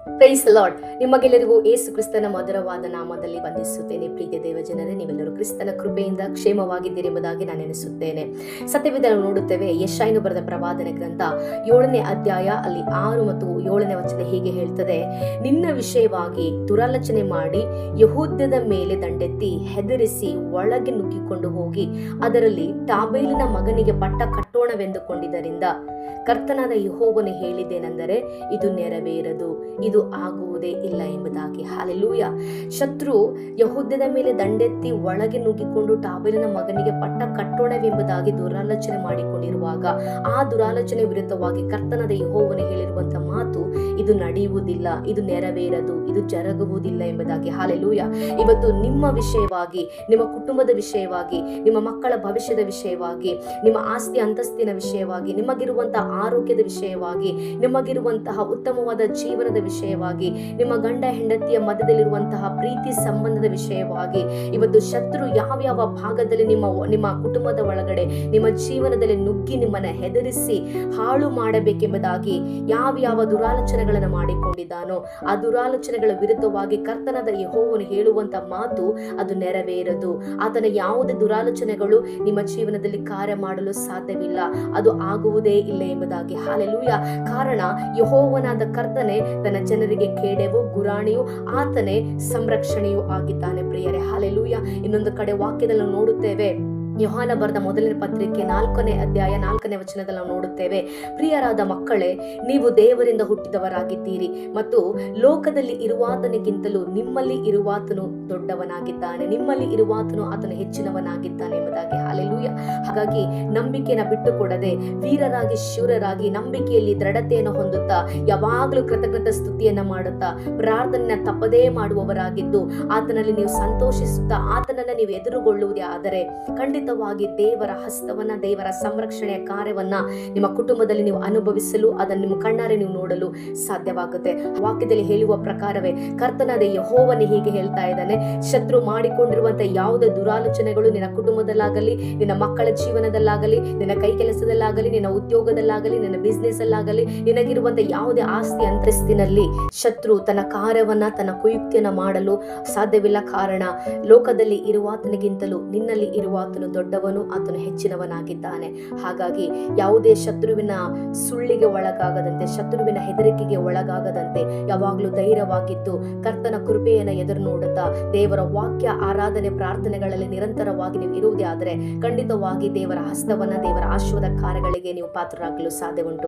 Price lord. ನಿಮಗೆಲ್ಲರಿಗೂ ಯೇಸು ಕ್ರಿಸ್ತನ ಮಧುರವಾದ ನಾಮದಲ್ಲಿ ವಂದಿಸುತ್ತೇನೆ. ಪ್ರೀತಿಯ ದೇವಜನರೇ, ನೀವೆಲ್ಲರೂ ಕ್ರಿಸ್ತನ ಕೃಪೆಯಿಂದ ಕ್ಷೇಮವಾಗಿದ್ದೀರಿ ಎಂಬುದಾಗಿ ನಾನು ಎನಿಸುತ್ತೇನೆ. ಸತ್ಯವೇದ ನೋಡುತ್ತೇವೆ. ಯೆಶಾಯನು ಬರೆದ ಪ್ರವಾದನೆ ಗ್ರಂಥ 7ನೇ ಅಧ್ಯಾಯ ಅಲ್ಲಿ 6 ಮತ್ತು 7ನೇ ವಚನ ಹೀಗೆ ಹೇಳ್ತದೆ: ನಿನ್ನ ವಿಷಯವಾಗಿ ದುರಾಲೋಚನೆ ಮಾಡಿ ಯೆಹೂದ್ಯದ ಮೇಲೆ ದಂಡೆತ್ತಿ ಹೆದರಿಸಿ ಒಳಗೆ ನುಗ್ಗಿಕೊಂಡು ಹೋಗಿ ಅದರಲ್ಲಿ ಟಾಬೇಲಿನ ಮಗನಿಗೆ ಪಟ್ಟ ಕಟ್ಟೋಣವೆಂದುಕೊಂಡಿದ್ದರಿಂದ ಕರ್ತನಾದ ಯೆಹೋವನು ಹೇಳಿದ್ದೇನೆಂದರೆ, ಇದು ನೆರವೇರದು, ಇದು ಆಗುವುದೇ ಇಲ್ಲ ಎಂಬುದಾಗಿ. ಹಾಲೆಲೂಯ. ಶತ್ರು ಯೆಹೂದ್ಯದ ಮೇಲೆ ದಂಡೆತ್ತಿ ಒಳಗೆ ನುಗ್ಗಿಕೊಂಡು ಟಾಬೇಲಿನ ಮಗನಿಗೆ ಪಟ್ಟ ಕಟ್ಟೋಣವೆಂಬುದಾಗಿ ದುರಾಲೋಚನೆ ಮಾಡಿಕೊಂಡಿರುವಾಗ ಆ ದುರಾಲೋಚನೆ ವಿರುದ್ಧವಾಗಿ ಕರ್ತನಾದ ಯೆಹೋವನು ಹೇಳಿರುವಂತಹ ಮಾತು, ಇದು ನಡೆಯುವುದಿಲ್ಲ, ಇದು ನೆರವೇರದು, ಇದು ಜರುಗುವುದಿಲ್ಲ ಎಂಬುದಾಗಿ. ಹಾಲೆಲೂಯ. ಇವತ್ತು ನಿಮ್ಮ ವಿಷಯವಾಗಿ, ನಿಮ್ಮ ಕುಟುಂಬದ ವಿಷಯವಾಗಿ, ನಿಮ್ಮ ಮಕ್ಕಳ ಭವಿಷ್ಯದ ವಿಷಯವಾಗಿ, ನಿಮ್ಮ ಆಸ್ತಿ ಅಂತಸ್ತಿನ ವಿಷಯವಾಗಿ, ನಿಮಗಿರುವಂತಹ ಆರೋಗ್ಯದ ವಿಷಯವಾಗಿ, ನಿಮಗಿರುವಂತಹ ಉತ್ತಮವಾದ ಜೀವನದ ವಿಷಯವಾಗಿ, ನಿಮ್ಮ ಗಂಡ ಹೆಂಡತಿಯ ಮಧ್ಯದಲ್ಲಿರುವಂತಹ ಪ್ರೀತಿ ಸಂಬಂಧದ ವಿಷಯವಾಗಿ, ಇವತ್ತು ಶತ್ರು ಯಾವ್ಯಾವ ಭಾಗದಲ್ಲಿ ನಿಮ್ಮ ಕುಟುಂಬದ ಒಳಗಡೆ, ನಿಮ್ಮ ಜೀವನದಲ್ಲಿ ನುಗ್ಗಿ ನಿಮ್ಮನ್ನ ಹೆದರಿಸಿ ಹಾಳು ಮಾಡಬೇಕೆಂಬುದಾಗಿ ಯಾವ್ಯಾವ ದುರಾಲೋಚನೆಗಳನ್ನು ಮಾಡಿಕೊಂಡಿದ್ದಾನೋ ಆ ದುರಾಲೋಚನೆಗಳ ವಿರುದ್ಧವಾಗಿ ಕರ್ತನಾದ ಯೆಹೋವನು ಹೇಳುವಂತ ಮಾತು, ಅದು ನೆರವೇರದು. ಆತನ ಯಾವುದೇ ದುರಾಲೋಚನೆಗಳು ನಿಮ್ಮ ಜೀವನದಲ್ಲಿ ಕಾರ್ಯ ಮಾಡಲು ಸಾಧ್ಯವಿಲ್ಲ, ಅದು ಆಗುವುದೇ ಇಲ್ಲ ಎಂಬುದಾಗಿ. ಹಾಲೆಲೂಯ. ಕಾರಣ ಯೆಹೋವನಾದ ಕರ್ತನೆ ತನ್ನ ಜನರಿಗೆ ಕೇಡೆವು, ಗುರಾಣಿಯು, ಆತನೇ ಸಂರಕ್ಷಣೆಯೂ ಆಗಿದ್ದಾನೆ. ಪ್ರಿಯರೇ, ಹಾಲೆಲೂಯ. ಇನ್ನೊಂದು ಕಡೆ ವಾಕ್ಯದಲ್ಲಿ ನೋಡುತ್ತೇವೆ, ಯೋಹಾನ ಬರೆದ ಮೊದಲನೇ ಪತ್ರಿಕೆ 4ನೇ ಅಧ್ಯಾಯ 4ನೇ ವಚನದಲ್ಲಿ ನಾವು ನೋಡುತ್ತೇವೆ: ಪ್ರಿಯರಾದ ಮಕ್ಕಳೇ, ನೀವು ದೇವರಿಂದ ಹುಟ್ಟಿದವರಾಗಿದ್ದೀರಿ ಮತ್ತು ಲೋಕದಲ್ಲಿ ಇರುವಾತನಿಗಿಂತಲೂ ನಿಮ್ಮಲ್ಲಿ ಇರುವಾತನು ದೊಡ್ಡವನಾಗಿದ್ದಾನೆ, ನಿಮ್ಮಲ್ಲಿ ಇರುವಾತನು ಆತನು ಹೆಚ್ಚಿನವನಾಗಿದ್ದಾನೆ ಎಂಬುದಾಗಿ. ಹಾಲೆಲೂಯ. ಹಾಗಾಗಿ ನಂಬಿಕೆಯನ್ನು ಬಿಟ್ಟುಕೊಡದೆ ವೀರರಾಗಿ ಶೂರರಾಗಿ ನಂಬಿಕೆಯಲ್ಲಿ ದೃಢತೆಯನ್ನು ಹೊಂದುತ್ತಾ ಯಾವಾಗಲೂ ಕೃತಜ್ಞತಾ ಸ್ತುತಿಯನ್ನ ಮಾಡುತ್ತಾ ಪ್ರಾರ್ಥನೆಯನ್ನ ತಪ್ಪದೇ ಮಾಡುವವರಾಗಿದ್ದು ಆತನಲ್ಲಿ ನೀವು ಸಂತೋಷಿಸುತ್ತಾ ಆತನನ್ನ ನೀವು ಎದುರುಗೊಳ್ಳುವುದೇ ಆದರೆ ಖಂಡಿತವಾಗಿ ದೇವರ ಹಸ್ತವನ್ನ, ದೇವರ ಸಂರಕ್ಷಣೆಯ ಕಾರ್ಯವನ್ನ ನಿಮ್ಮ ಕುಟುಂಬದಲ್ಲಿ ನೀವು ಅನುಭವಿಸಲು, ಅದನ್ನು ನಿಮ್ಮ ಕಣ್ಣಾರೆ ನೀವು ನೋಡಲು ಸಾಧ್ಯವಾಗುತ್ತೆ. ವಾಕ್ಯದಲ್ಲಿ ಹೇಳುವ ಪ್ರಕಾರವೇ ಕರ್ತನಾದ ಯೆಹೋವನೇ ಹೀಗೆ ಹೇಳ್ತಾ ಇದ್ದಾನೆ: ಶತ್ರು ಮಾಡಿಕೊಂಡಿರುವಂತಹ ಯಾವುದೇ ದುರಾಲೋಚನೆಗಳು ನಿನ್ನ ಕುಟುಂಬದಲ್ಲಾಗಲಿ, ನಿನ್ನ ಮಕ್ಕಳ ಜೀವನದಲ್ಲಾಗಲಿ, ನಿನ್ನ ಕೈ ಕೆಲಸದಲ್ಲಾಗಲಿ, ನಿನ್ನ ಉದ್ಯೋಗದಲ್ಲಾಗಲಿ, ನಿನ್ನ ಬಿಸ್ನೆಸ್ ಅಲ್ಲಾಗಲಿ, ನಿನಗಿರುವಂತಹ ಯಾವುದೇ ಆಸ್ತಿ ಅಂತಸ್ತಿನಲ್ಲಿ ಶತ್ರು ತನ್ನ ಕಾರ್ಯವನ್ನ, ತನ್ನ ಕುಯುಕ್ತಿಯನ್ನ ಮಾಡಲು ಸಾಧ್ಯವಿಲ್ಲ. ಕಾರಣ ಲೋಕದಲ್ಲಿ ಇರುವಾತನಿಗಿಂತಲೂ ನಿನ್ನಲ್ಲಿ ಇರುವಾತನು ದೊಡ್ಡವನು, ಆತನು ಹೆಚ್ಚಿನವನಾಗಿದ್ದಾನೆ. ಹಾಗಾಗಿ ಯಾವುದೇ ಶತ್ರುವಿನ ಸುಳ್ಳಿಗೆ ಒಳಗಾಗದಂತೆ, ಶತ್ರುವಿನ ಹೆದರಿಕೆಗೆ ಒಳಗಾಗದಂತೆ ಯಾವಾಗಲೂ ಧೈರ್ಯವಾಗಿದ್ದು ಕರ್ತನ ಕೃಪೆಯನ್ನು ಎದುರು ನೋಡುತ್ತಾ ದೇವರ ವಾಕ್ಯ, ಆರಾಧನೆ, ಪ್ರಾರ್ಥನೆಗಳಲ್ಲಿ ನಿರಂತರವಾಗಿ ನೀವು ಇರುವುದೇ ಆದರೆ ಖಂಡಿತವಾಗಿ ದೇವರ ಹಸ್ತವನ್ನ, ದೇವರ ಆಶೀರ್ವಾದ ಕಾರ್ಯಗಳಿಗೆ ನೀವು ಪಾತ್ರರಾಗಲು ಸಾಧ್ಯ ಉಂಟು.